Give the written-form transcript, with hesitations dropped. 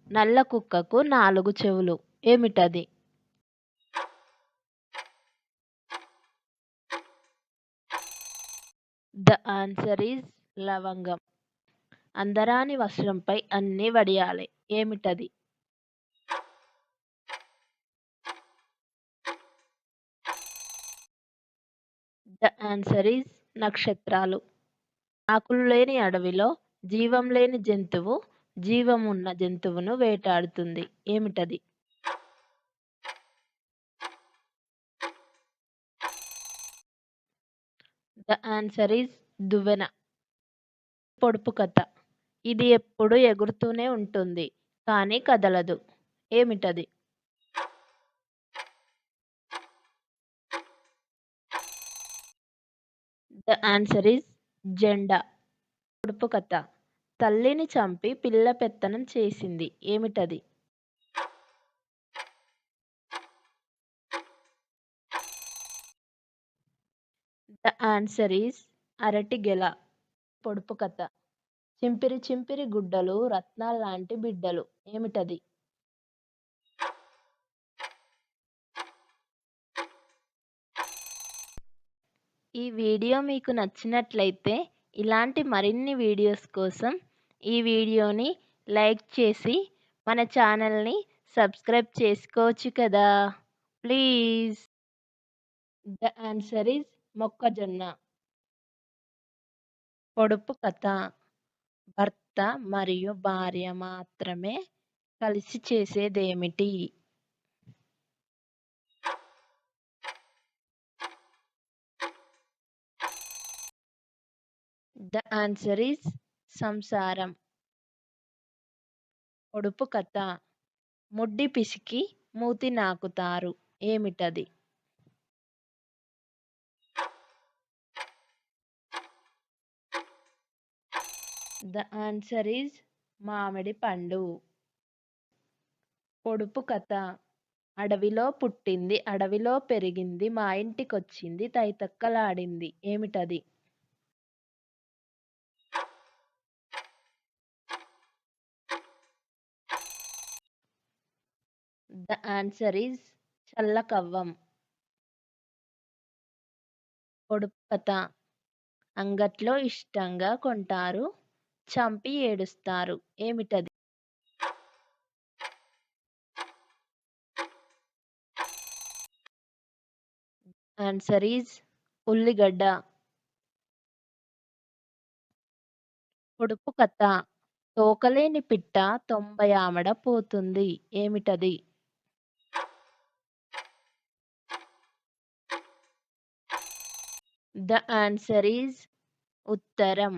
నల్ల కుక్కకు 4 చెవులు. ఏమిటది? ద ఆన్సర్ ఈజ్ లవంగం. అందరాని వస్త్రంపై అన్నీ వడియాలే. ఏమిటది? ద ఆన్సర్ ఈజ్ నక్షత్రాలు. ఆకులు లేని అడవిలో జీవం లేని జంతువు జీవమున్న జంతువును వేటాడుతుంది. ఏమిటది? ద ఆన్సర్ ఈజ్ దువ్వెన. పొడుపు కథ. ఇది ఎప్పుడూ ఎగురుతూనే ఉంటుంది. కానీ కదలదు. ఏమిటది? ద ఆన్సర్ ఈజ్ జెండా. పొడుపు కథ. తల్లిని చంపి పిల్ల పెత్తనం చేసింది. ఏమిటది? ద ఆన్సర్ ఈజ్ అరటి గెల. పొడుపు కథ. చింపిరి చింపిరి గుడ్డలు రత్నాల్లాంటి బిడ్డలు. ఏమిటది? ఈ వీడియో మీకు నచ్చినట్లయితే ఇలాంటి మరిన్ని వీడియోస్ కోసం ఈ వీడియోని లైక్ చేసి మన ఛానల్ని సబ్స్క్రైబ్ చేసుకోవచ్చు కదా. ప్లీజ్. ద ఆన్సర్ ఈజ్ మొక్కజొన్న. పొడుపు కథ. భర్త మరియు భార్య మాత్రమే కలిసి చేసేదేమిటి? ద ఆన్సర్ ఈజ్ సంసారం. పొడుపు కథ. ముడ్డి పిసికి మూతి నాకుతారు. ఏమిటది? ద ఆన్సర్ ఈజ్ మామిడి పండు. పొడుపు కథ. అడవిలో పుట్టింది అడవిలో పెరిగింది మా ఇంటికొచ్చింది తైతక్కలాడింది. ఏమిటది? ద ఆన్సర్ ఈజ్ చల్లకవ్వం. పొడుపు కథ. అంగట్లో ఇష్టంగా కొంటారు చంపి ఏడుస్తారు. ఏమిటది? ఆన్సర్ ఈజ్ ఉల్లిగడ్డ. పొడుపు కథ. తోకలేని పిట్ట 90 ఆమడ పోతుంది. ఏమిటది? ద ఆన్సర్ ఈజ్ ఉత్తరం.